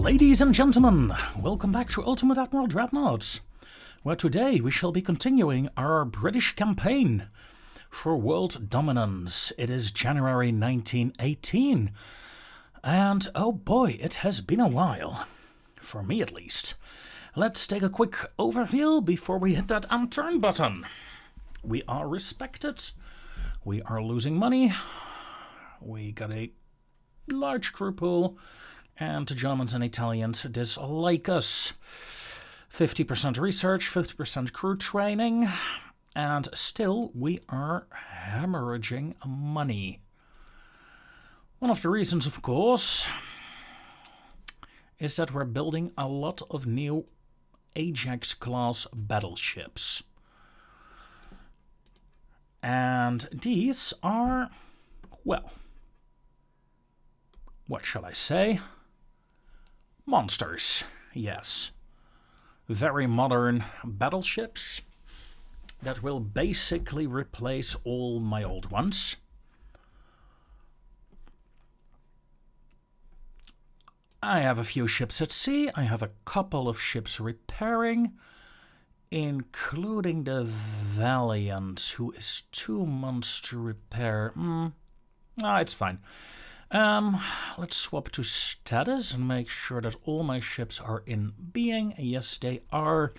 Ladies and gentlemen, welcome back to Ultimate Admiral Dreadnoughts, where today we shall be continuing our British campaign for world dominance. It is January 1918, and oh boy, it has been a while, for me at least. Let's take a quick overview before we hit that unturn button. We are respected, we are losing money, we got a large crew pool, and the Germans and Italians dislike us. 50% research, 50% crew training, and still we are hemorrhaging money. One of the reasons, of course, is that we're building a lot of new Ajax-class battleships. And these are, well, what shall I say? Monsters, yes. Very modern battleships that will basically replace all my old ones. I have a few ships at sea. I have a couple of ships repairing, including the Valiant, who is 2 months to repair. It's fine. Let's swap to status and make sure that all my ships are in being. Yes, they are.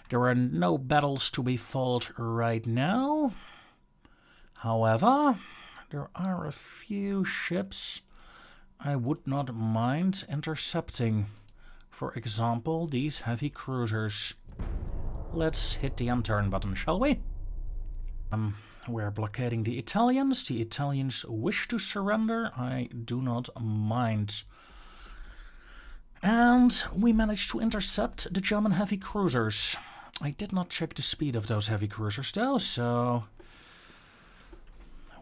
There are no battles to be fought right now. However, there are a few ships I would not mind intercepting. For example, these heavy cruisers. Let's hit the unturn button, shall we? We're blockading the Italians. The Italians wish to surrender. I do not mind. And we managed to intercept the German heavy cruisers. I did not check the speed of those heavy cruisers though, so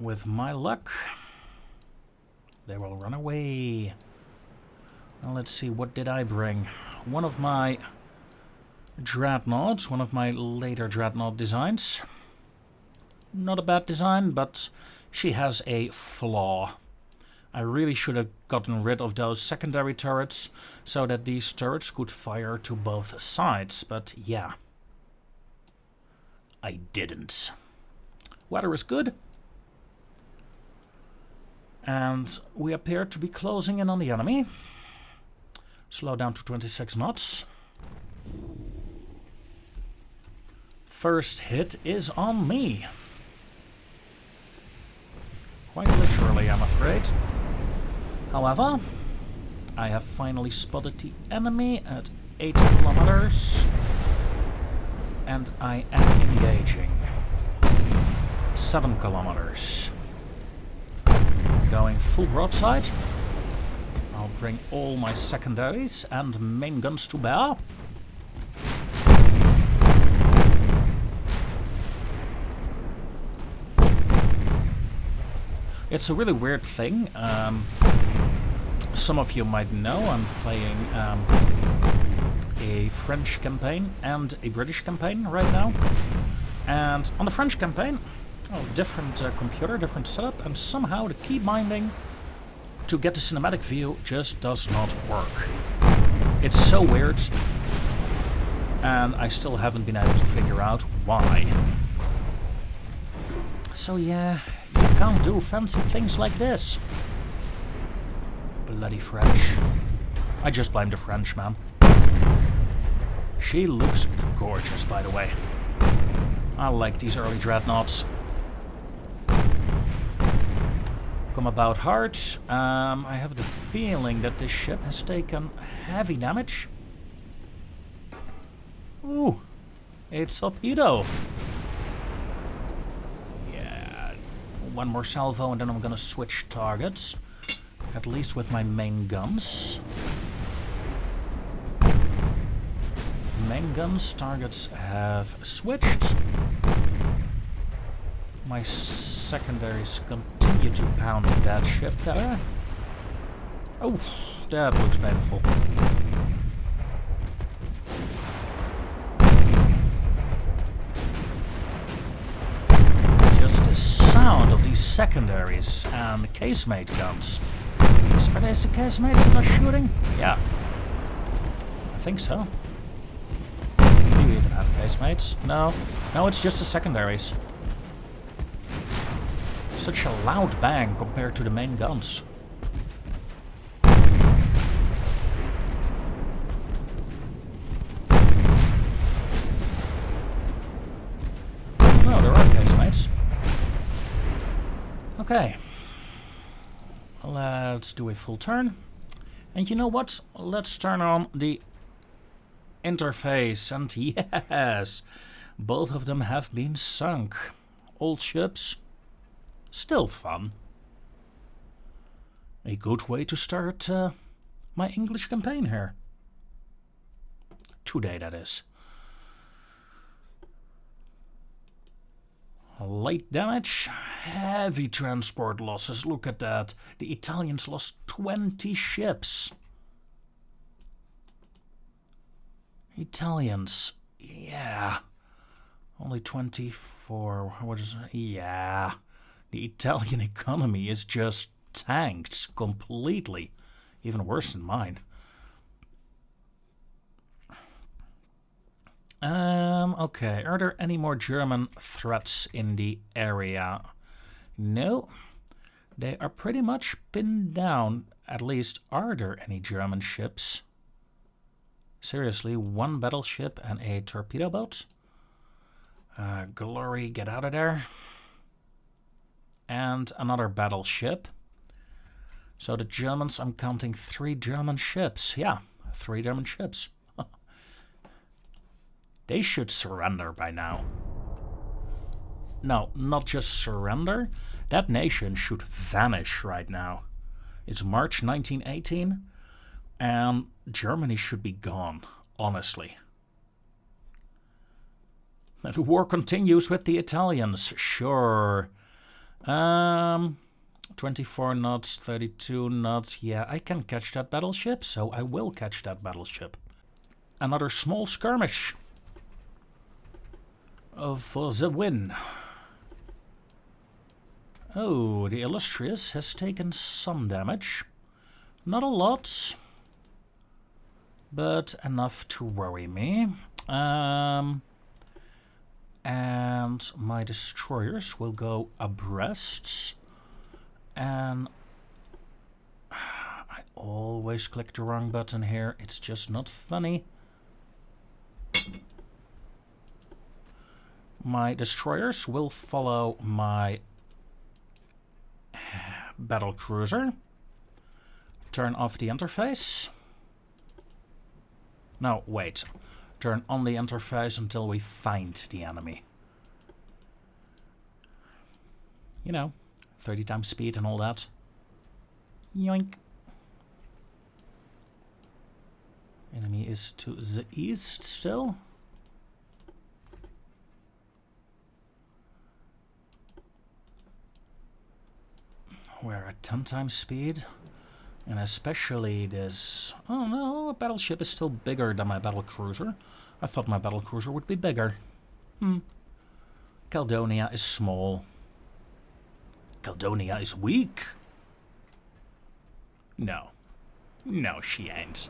with my luck, they will run away. Now let's see, what did I bring? One of my dreadnoughts, one of my later dreadnought designs. Not a bad design, but she has a flaw. I really should have gotten rid of those secondary turrets so that these turrets could fire to both sides, but yeah, I didn't. Weather is good, and we appear to be closing in on the enemy. Slow down to 26 knots. First hit is on me. Quite literally, I'm afraid. However, I have finally spotted the enemy at 8 kilometers, and I am engaging. 7 kilometers. I'm going full broadside. I'll bring all my secondaries and main guns to bear. It's a really weird thing. Some of you might know I'm playing a French campaign and a British campaign right now. And on the French campaign, different computer, different setup, and somehow the key binding to get the cinematic view just does not work. It's so weird, and I still haven't been able to figure out why. So yeah, you can't do fancy things like this. Bloody French. I just blame the French, man. She looks gorgeous, by the way. I like these early dreadnoughts. Come about hard. I have the feeling that this ship has taken heavy damage. Ooh, it's torpedo. One more salvo and then I'm gonna switch targets, at least with my main guns. Main guns targets have switched. My secondaries continue to pound that ship there. Oh, that looks painful. The sound of these secondaries and casemate guns. Are these the casemates that are shooting? Yeah. think so. Do you even have casemates? No. No, it's just the secondaries. Such a loud bang compared to the main guns. No, there are casemates. Okay. Let's do a full turn. And you know what? Let's turn on the interface. And yes, both of them have been sunk. Old ships. Still fun. A good way to start my English campaign here. Today, that is. Light damage, heavy transport losses, look at that. The Italians lost 20 ships. Italians, yeah. Only 24, what is it? Yeah. The Italian economy is just tanked completely. Even worse than mine. Okay, are there any more German threats in the area? No. They are pretty much pinned down. At least, are there any German ships? Seriously, one battleship and a torpedo boat? Glory, get out of there. And another battleship. So the Germans, I'm counting 3 German ships. Yeah, 3 German ships. They should surrender by now. No, not just surrender. That nation should vanish right now. It's March 1918, and Germany should be gone, honestly. The war continues with the Italians, sure. 24 knots, 32 knots. Yeah, I can catch that battleship, so I will catch that battleship. Another small skirmish. For the win. Oh, the Illustrious has taken some damage. Not a lot, but enough to worry me. And my destroyers will go abreast. And I always click the wrong button here. It's just not funny. My destroyers will follow my battle cruiser. Turn off the interface. No, wait. Turn on the interface until we find the enemy. You know, 30 times speed and all that. Yoink. Enemy is to the east still. We're at 10 times speed. And especially this... Oh no, a battleship is still bigger than my battle cruiser. I thought my battle cruiser would be bigger. Caledonia is small. Caledonia is weak. No. No, she ain't.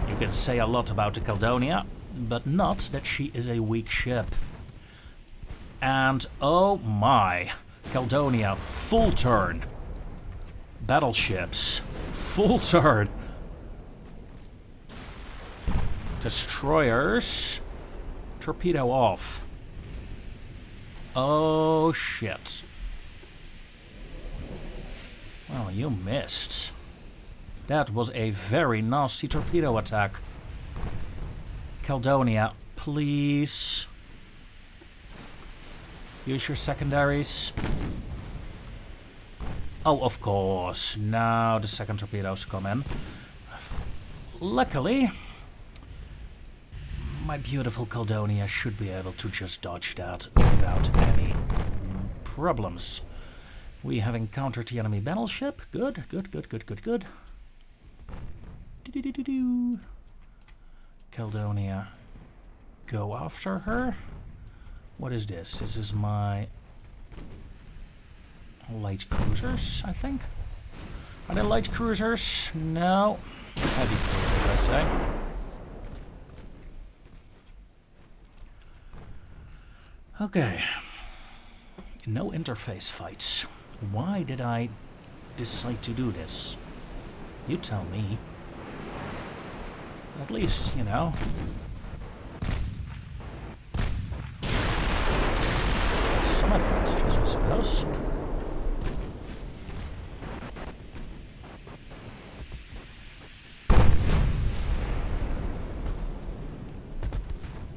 You can say a lot about the Caledonia, but not that she is a weak ship. And oh my... Caledonia, full turn. Battleships, full turn. Destroyers, torpedo off. Oh shit. Well, you missed. That was a very nasty torpedo attack. Caledonia, please. Use your secondaries. Oh, of course. Now the second torpedoes come in. Luckily, my beautiful Caledonia should be able to just dodge that without any problems. We have encountered the enemy battleship. Good, good, good, good, good, good. Do-do-do-do-do. Caledonia, go after her. What is this? This is my light cruisers, I think. Are they light cruisers? No. Heavy cruiser, let's say. Okay. No interface fights. Why did I decide to do this? You tell me. At least, you know. There's some advantages, I suppose.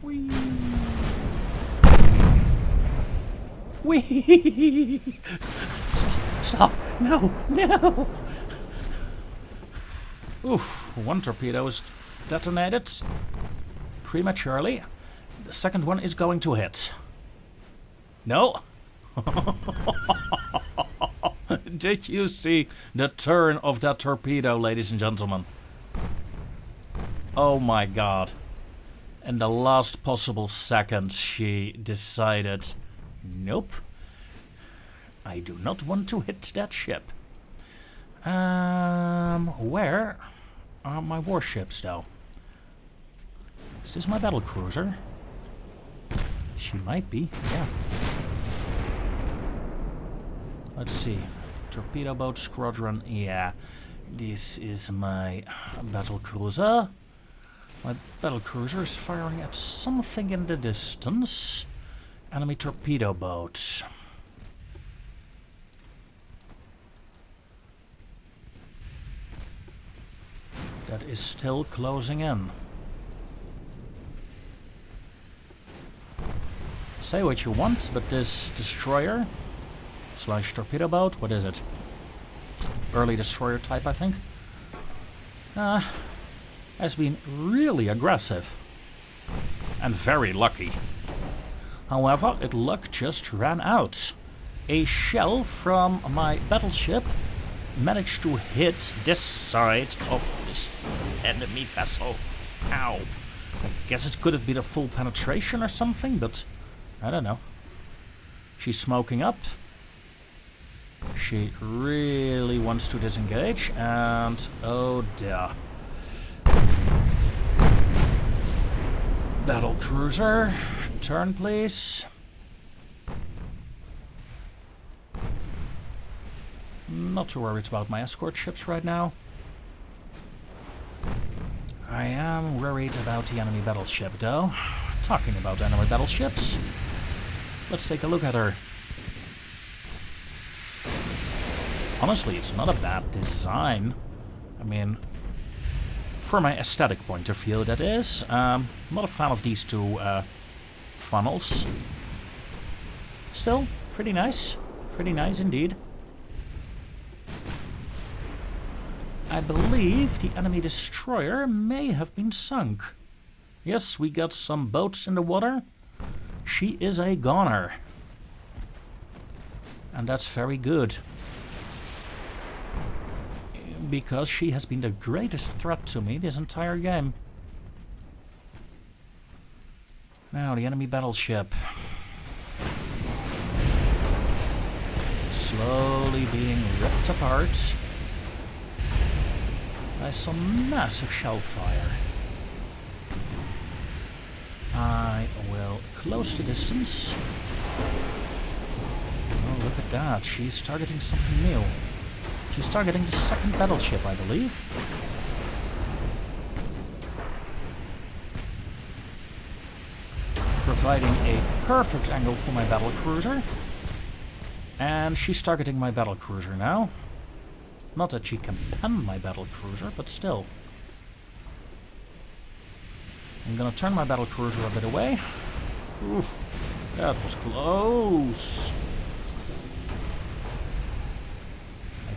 Whee! Whee! Stop! No! No! Oof, one torpedo is detonated prematurely. The second one is going to hit. No? Did you see the turn of that torpedo, ladies and gentlemen? Oh my god. In the last possible second, she decided, nope. I do not want to hit that ship. Where are my warships, though? Is this my battle cruiser? She might be, yeah. Let's see. Torpedo boat squadron, yeah. This is my battle cruiser. My battle cruiser is firing at something in the distance. Enemy torpedo boat. That is still closing in. Say what you want, but this destroyer slash torpedo boat, what is it? Early destroyer type, I think. Has been really aggressive. And very lucky. However, its luck just ran out. A shell from my battleship managed to hit this side of this enemy vessel. Ow. I guess it could have been a full penetration or something, but I don't know. She's smoking up. She really wants to disengage, and oh dear. Battle cruiser, turn please. Not too worried about my escort ships right now. I am worried about the enemy battleship, though. Talking about enemy battleships, let's take a look at her. Honestly, it's not a bad design. I mean, from my aesthetic point of view, that is. I'm not a fan of these two funnels. Still, pretty nice. Pretty nice indeed. I believe the enemy destroyer may have been sunk. Yes, we got some boats in the water. She is a goner. And that's very good. Because she has been the greatest threat to me this entire game. Now, the enemy battleship. Slowly being ripped apart by some massive shell fire. I will close the distance. Oh, look at that. She's targeting something new. She's targeting the second battleship, I believe. Providing a perfect angle for my battle cruiser. And she's targeting my battle cruiser now. Not that she can pen my battle cruiser, but still. I'm gonna turn my battle cruiser a bit away. Oof, that was close.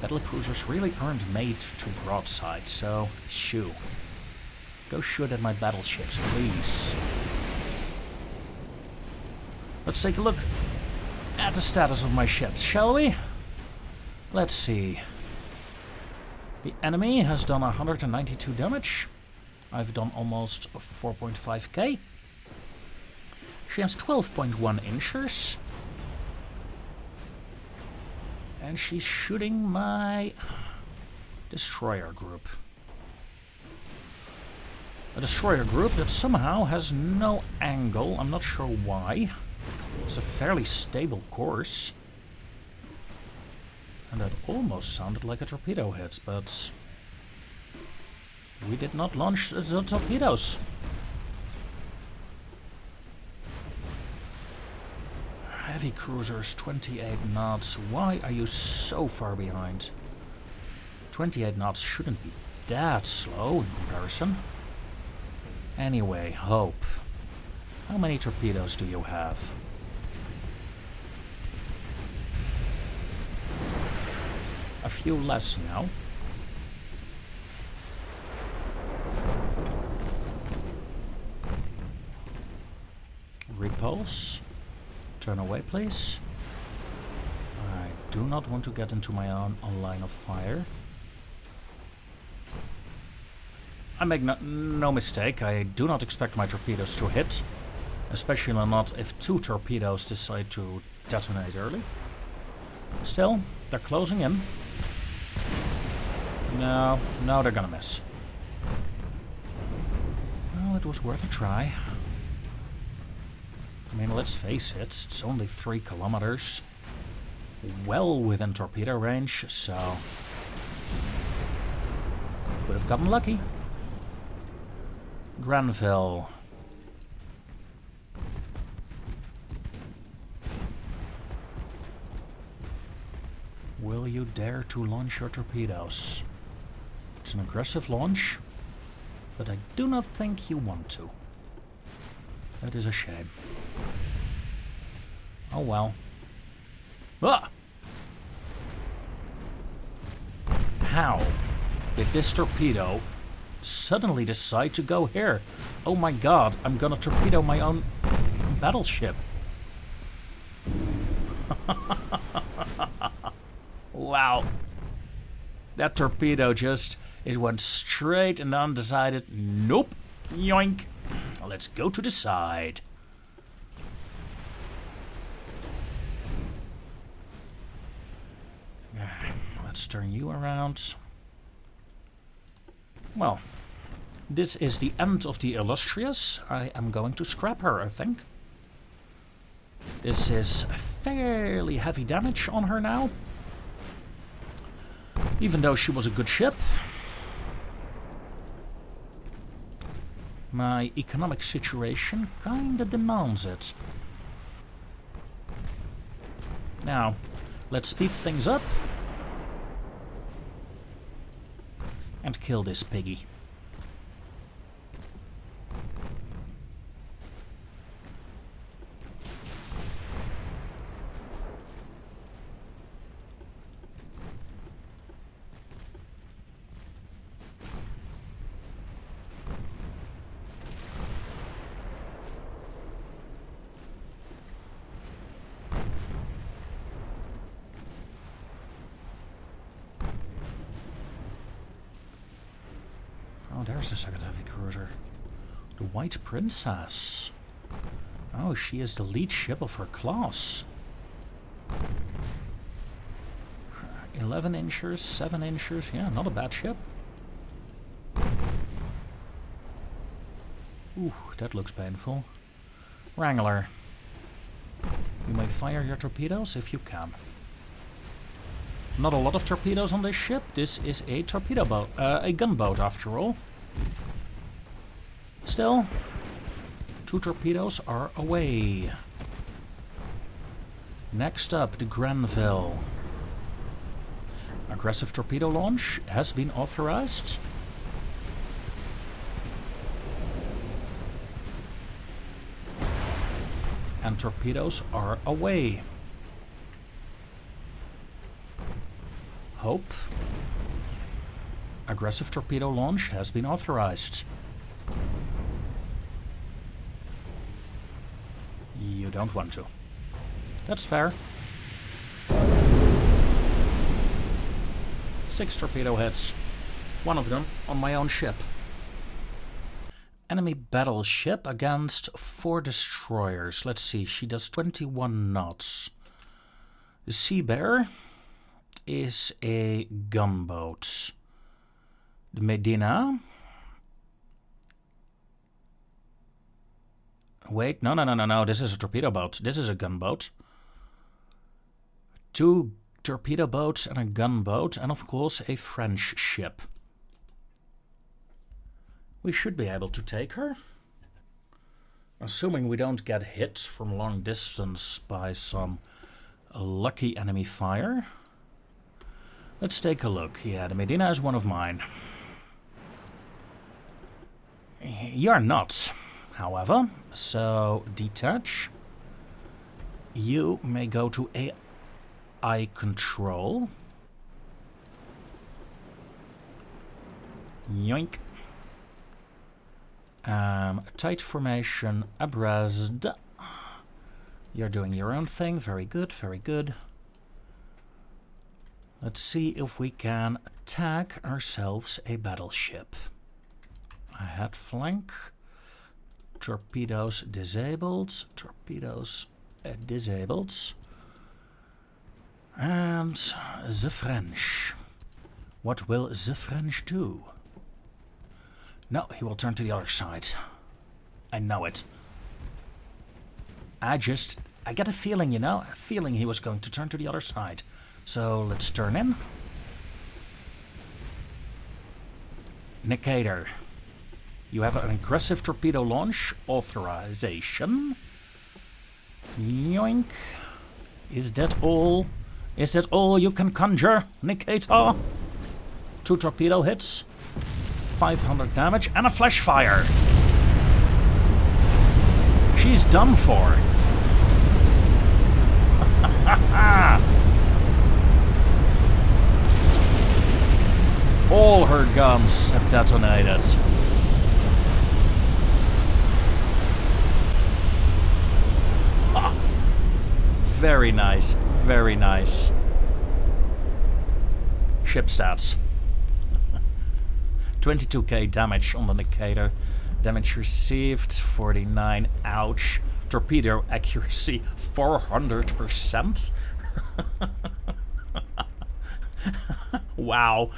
Battle cruisers really aren't made to broadside, so shoo. Go shoot at my battleships, please. Let's take a look at the status of my ships, shall we? Let's see. The enemy has done 192 damage. I've done almost 4.5k. She has 12.1 inches. And she's shooting my destroyer group. A destroyer group that somehow has no angle. I'm not sure why. It's a fairly stable course. And that almost sounded like a torpedo hit, but we did not launch the torpedoes. Heavy cruisers, 28 knots. Why are you so far behind? 28 knots shouldn't be that slow in comparison. Anyway, Hope. How many torpedoes do you have? A few less now. Repulse. Turn away, please. I do not want to get into my own line of fire. I make no mistake, I do not expect my torpedoes to hit. Especially not if 2 torpedoes decide to detonate early. Still, they're closing in. No, they're gonna miss. Well, it was worth a try. I mean, let's face it, it's only 3 kilometers. Well within torpedo range, so could have gotten lucky. Granville. Will you dare to launch your torpedoes? It's an aggressive launch, but I do not think you want to. That is a shame. Oh well. Ah! How did this torpedo suddenly decide to go here? Oh my god, I'm gonna torpedo my own battleship. Wow. That torpedo just, it went straight and undecided. Nope. Yoink. Let's go to the side. Let's turn you around. Well, this is the end of the Illustrious. I am going to scrap her, I think. This is fairly heavy damage on her now. Even though she was a good ship. My economic situation kinda demands it. Now, let's speed things up. And kill this piggy. Oh, there's the second heavy cruiser. The White Princess. Oh, she is the lead ship of her class. 11 inchers, 7 inchers. Yeah, not a bad ship. Ooh, that looks painful. Wrangler. You may fire your torpedoes if you can. Not a lot of torpedoes on this ship. This is a torpedo boat, a gunboat after all. Still, 2 torpedoes are away. Next up, the Granville. Aggressive torpedo launch has been authorized. And torpedoes are away. Hope. Aggressive torpedo launch has been authorized. You don't want to. That's fair. 6 torpedo hits. 1 of them on my own ship. Enemy battleship against 4 destroyers. Let's see, she does 21 knots. The Sea Bear is a gunboat. The Medina Wait, no. This is a torpedo boat. This is a gunboat. 2 torpedo boats and a gunboat. And of course a French ship. We should be able to take her. Assuming we don't get hit from long distance by some lucky enemy fire. Let's take a look. Yeah, the Medina is one of mine. You're not, however, so detach. You may go to AI control. Yoink. Tight formation abreast. You're doing your own thing. Very good, very good. Let's see if we can tag ourselves a battleship. Ahead flank. Torpedoes disabled. Torpedoes disabled. And the French. What will the French do? No, he will turn to the other side. I know it. I get a feeling, you know, a feeling he was going to turn to the other side. So let's turn in. Nicator, you have an aggressive torpedo launch authorization. Yoink. Is that all? Is that all you can conjure, Nicator? 2 torpedo hits, 500 damage, and a flash fire. She's done for. All her guns have detonated. Ah, very nice, very nice. Ship stats. 22k damage on the Nicator. Damage received, 49. Ouch. Torpedo accuracy, 400%. Wow.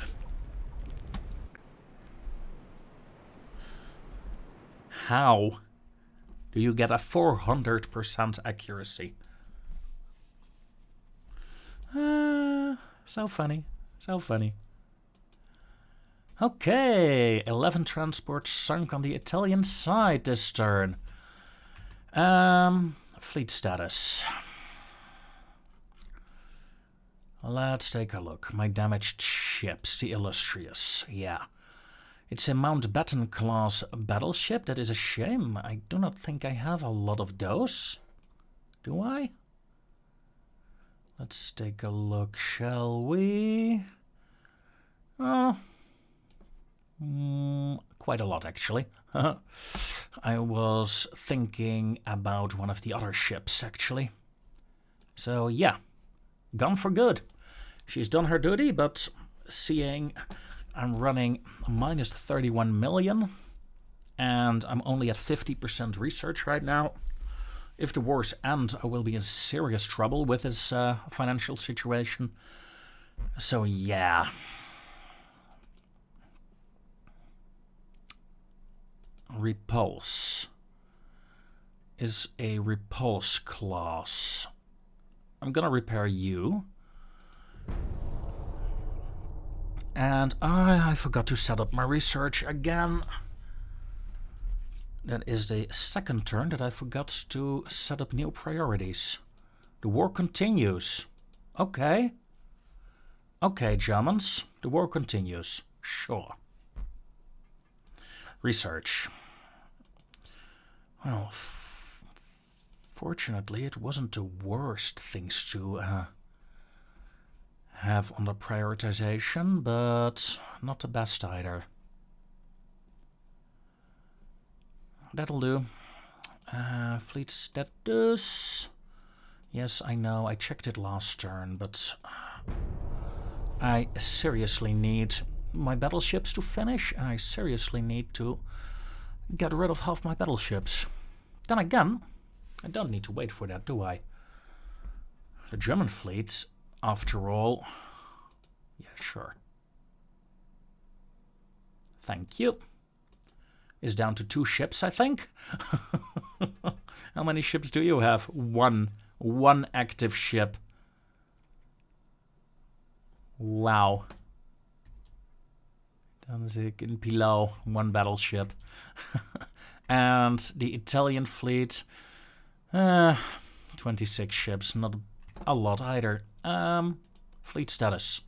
How do you get a 400% accuracy? So funny. So funny. Okay, 11 transports sunk on the Italian side this turn. Fleet status. Let's take a look. My damaged ships, the Illustrious. Yeah. It's a Mountbatten class battleship. That is a shame. I do not think I have a lot of those. Do I? Let's take a look, shall we? Oh. Quite a lot, actually. I was thinking about one of the other ships, actually. So, yeah. Gone for good. She's done her duty, but seeing I'm running minus 31 million, and I'm only at 50% research right now. If the wars end, I will be in serious trouble with this financial situation. So, yeah. Repulse is a repulse class. I'm gonna repair you. And I forgot to set up my research again. That is the second turn that I forgot to set up new priorities. The war continues. Okay. Okay, Germans. The war continues. Sure. Research. Well, fortunately, it wasn't the worst things to have on the prioritization, but not the best either. That'll do. Fleet status. Yes, I know, I checked it last turn, but I seriously need my battleships to finish, and I seriously need to get rid of half my battleships. Then again, I don't need to wait for that, do I? The German fleet, after all... Yeah, sure. Thank you. Is down to 2 ships, I think. How many ships do you have? One. One active ship. Wow. Danzig in Pilau, one battleship. And the Italian fleet, 26 ships, not a lot either. Fleet status.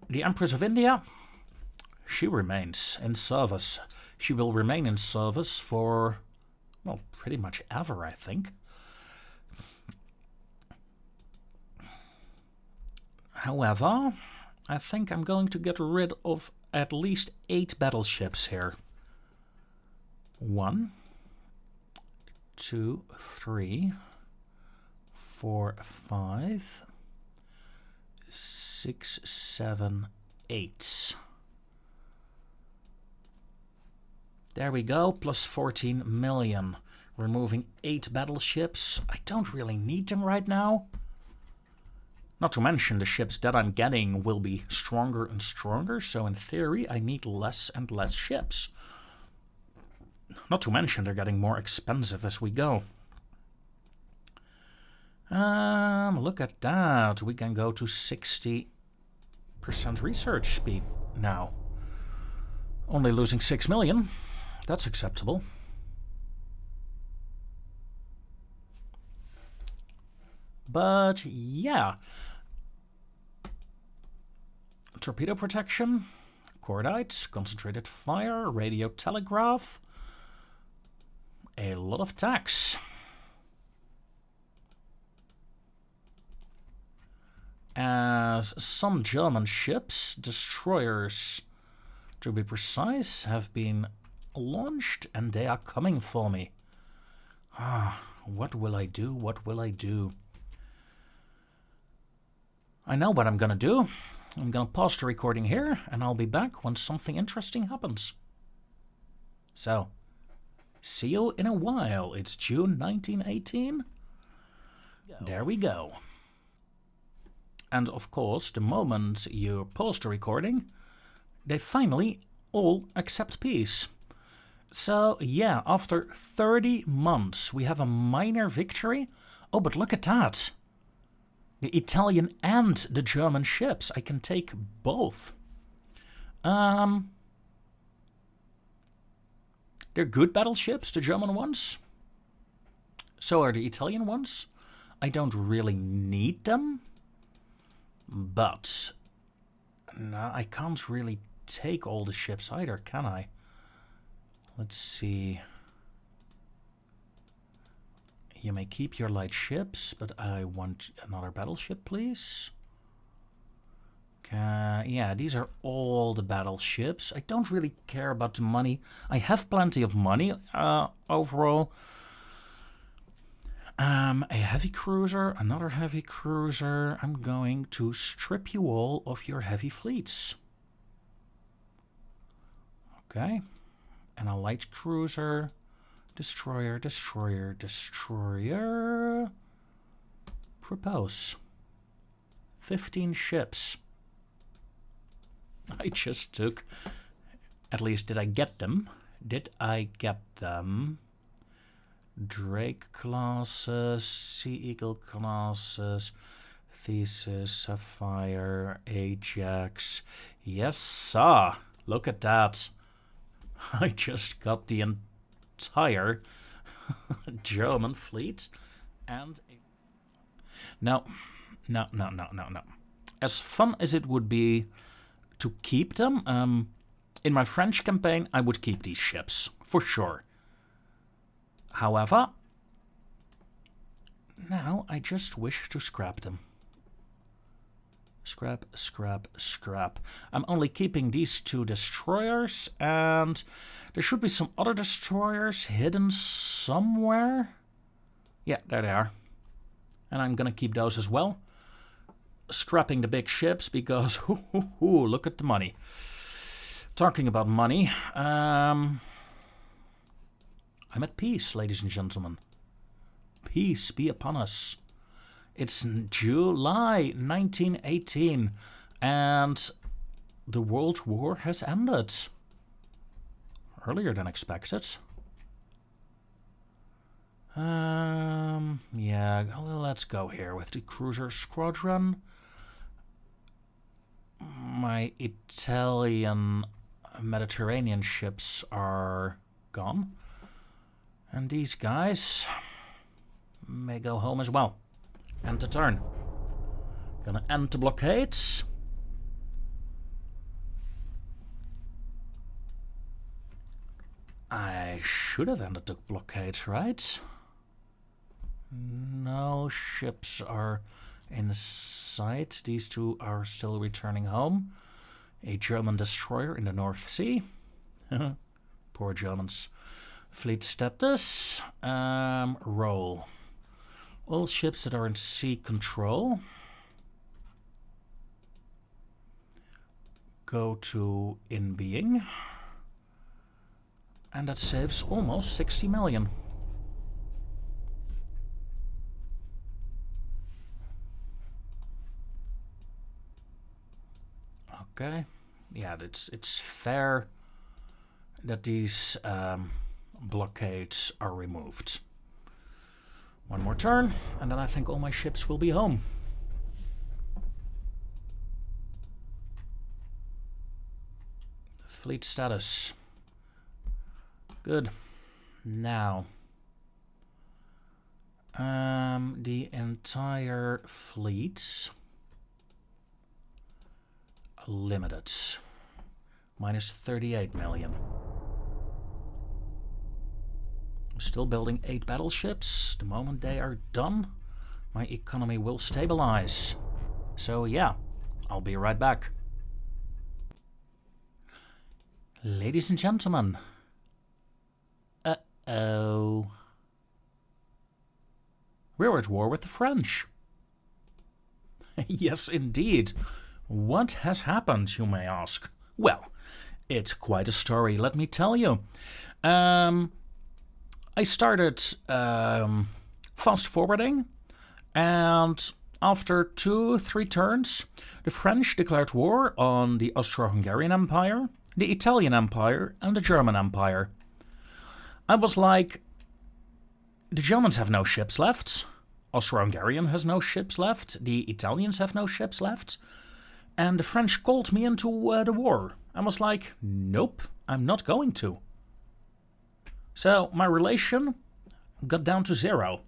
The Empress of India, she remains in service. She will remain in service for, well, pretty much ever, I think. However, I think I'm going to get rid of at least 8 battleships here. 1, 2, 3, 4, 5, 6, 7, 8. There we go, plus 14 million. Removing 8 battleships. I don't really need them right now. Not to mention the ships that I'm getting will be stronger and stronger, so in theory I need less and less ships. Not to mention they're getting more expensive as we go. Look at that. We can go to 60% research speed now. Only losing 6 million. That's acceptable. But yeah. Torpedo protection, cordite, concentrated fire, radio telegraph. A lot of tax. As some German ships, destroyers to be precise, have been launched and they are coming for me. What will I do? What will I do? I know what I'm gonna do. I'm gonna pause the recording here and I'll be back when something interesting happens. So, see you in a while. It's June 1918. There we go. And of course, the moment you pause the recording, they finally all accept peace. So yeah, after 30 months, we have a minor victory. Oh, but look at that. The Italian and the German ships. I can take both. They're good battleships, the German ones. So are the Italian ones. I don't really need them. But no, I can't really take all the ships either, can I? Let's see. You may keep your light ships, but I want another battleship, please. Yeah, these are all the battleships. I don't really care about the money. I have plenty of money overall. A heavy cruiser, another heavy cruiser. I'm going to strip you all of your heavy fleets. Okay. And a light cruiser. Destroyer, destroyer, destroyer. Propose. 15 ships. I just took... At least, did I get them? Did I get them? Drake classes, Sea Eagle classes, Thesis, Sapphire, Ajax. Yes, sir. Look at that. I just got the entire German fleet. And no. As fun as it would be to keep them, in my French campaign, I would keep these ships, for sure. However, now I just wish to scrap them. Scrap, scrap, scrap. I'm only keeping these 2 destroyers, and there should be some other destroyers hidden somewhere. Yeah, there they are. And I'm gonna keep those as well. Scrapping the big ships because, look at the money. Talking about money, I'm at peace, ladies and gentlemen. Peace be upon us. It's July 1918, and the World War has ended. Earlier than expected. Yeah, let's go here with the cruiser squadron. My Italian Mediterranean ships are gone. And these guys may go home as well. End the turn. Gonna end the blockades. I should have ended the blockade, right? No ships are in sight. These two are still returning home. A German destroyer in the North Sea. Poor Germans. Fleet status. Roll. All ships that are in sea control go to in being. And that saves almost 60 million. Okay. Yeah, it's fair that these blockades are removed. One more turn, and then I think all my ships will be home. Fleet status. Good. Now, the entire fleet limited. Minus 38 million. I'm still building 8 battleships. The moment they are done, my economy will stabilize. So yeah, I'll be right back. Ladies and gentlemen. Uh-oh. We're at war with the French. Yes, indeed. What has happened, you may ask? Well, it's quite a story, let me tell you. I started fast forwarding, and after 2-3 turns, the French declared war on the Austro-Hungarian Empire, the Italian Empire, and the German Empire. I was like, the Germans have no ships left, Austro-Hungarian has no ships left, the Italians have no ships left, and the French called me into the war. I was like, nope, I'm not going to. So my relation got down to 0.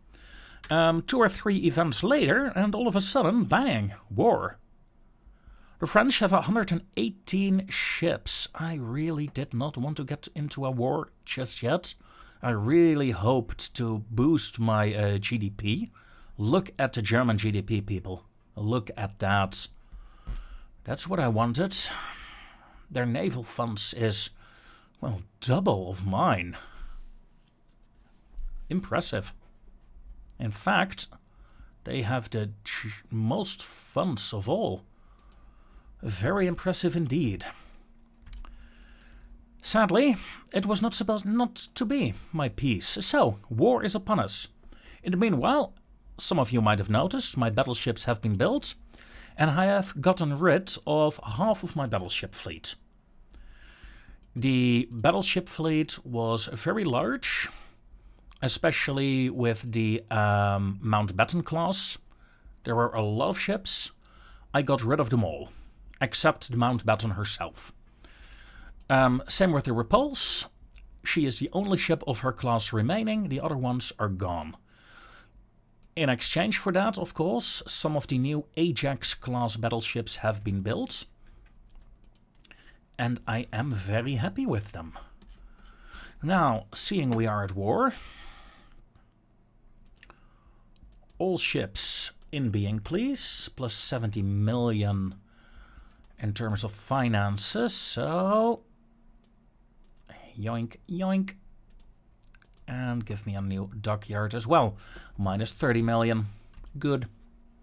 2 or 3 events later, and all of a sudden, bang, war. The French have 118 ships. I really did not want to get into a war just yet. I really hoped to boost my GDP. Look at the German GDP, people. Look at that. That's what I wanted. Their naval funds is, well, double of mine. Impressive. In fact, they have the most funds of all. Very impressive indeed. Sadly, it was not supposed not to be my piece, so war is upon us. In the meanwhile, some of you might have noticed my battleships have been built, and I have gotten rid of half of my battleship fleet. The battleship fleet was very large, especially with the Mountbatten class. There were a lot of ships. I got rid of them all, except the Mountbatten herself. Same with the Repulse. She is the only ship of her class remaining. The other ones are gone. In exchange for that, of course, some of the new Ajax-class battleships have been built. And I am very happy with them. Now, seeing we are at war, all ships in being, please, plus 70 million in terms of finances, so yoink, yoink. And give me a new dockyard as well. Minus 30 million. Good.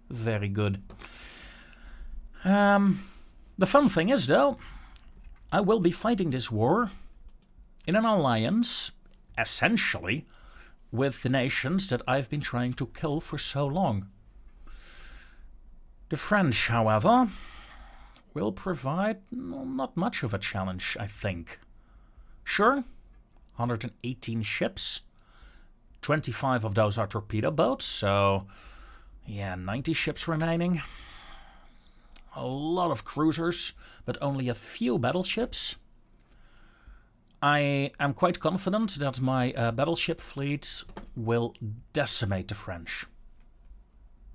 Very good. The fun thing is, though, I will be fighting this war in an alliance, essentially, with the nations that I've been trying to kill for so long. The French, however, will provide not much of a challenge, I think. Sure, 118 ships, 25 of those are torpedo boats, so yeah, 90 ships remaining. A lot of cruisers, but only a few battleships. I am quite confident that my battleship fleet will decimate the French.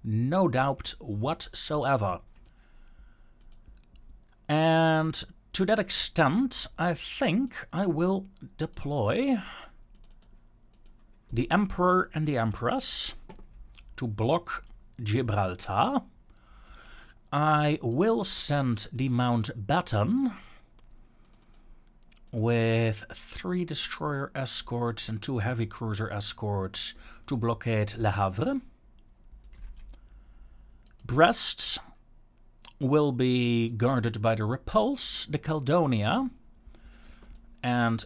No doubt whatsoever. And to that extent, I think I will deploy the Emperor and the Empress to block Gibraltar. I will send the Mountbatten with 3 destroyer escorts and 2 heavy cruiser escorts to blockade Le Havre. Brest will be guarded by the Repulse, the Caledonia, and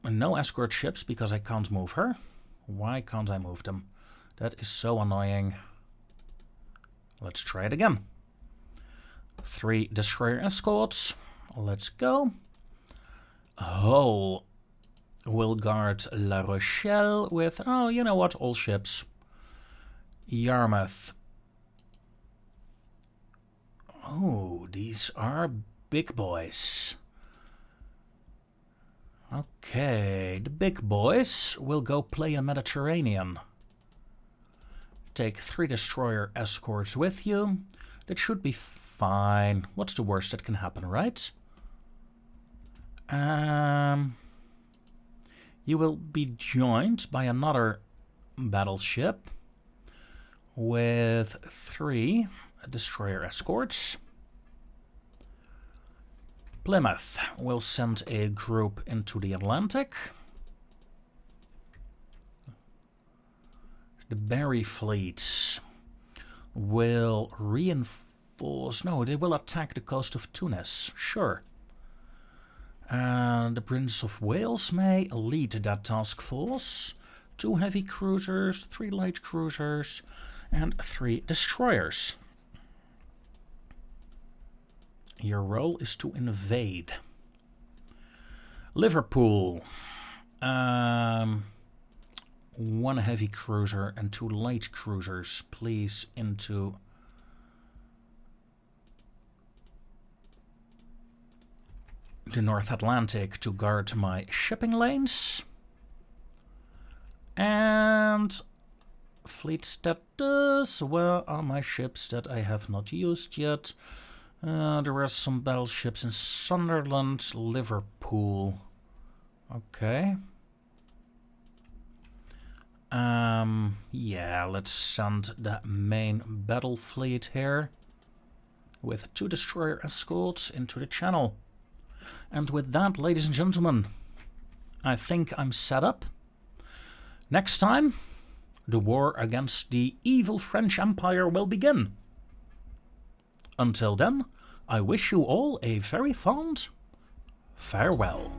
no escort ships because I can't move her. Why can't I move them? That is so annoying. Let's try it again. 3 destroyer escorts. Let's go. Hull will guard La Rochelle with, oh, you know what, all ships. Yarmouth. Oh, these are big boys. Okay, the big boys will go play in Mediterranean. Take 3 destroyer escorts with you. That should be fine. What's the worst that can happen, right? You will be joined by another battleship with 3 destroyer escorts. Plymouth will send a group into the Atlantic. The Berry fleets will reinforce... No, they will attack the coast of Tunis, sure. And the Prince of Wales may lead that task force. 2 heavy cruisers, 3 light cruisers, and 3 destroyers. Your role is to invade. Liverpool. 1 heavy cruiser and 2 light cruisers, please, into the North Atlantic to guard my shipping lanes. And fleet status. Where are my ships that I have not used yet? There are some battleships in Sunderland, Liverpool. Okay. Yeah, let's send the main battle fleet here with 2 destroyer escorts into the channel. And with that, ladies and gentlemen, I think I'm set up. Next time, the war against the evil French Empire will begin. Until then, I wish you all a very fond farewell.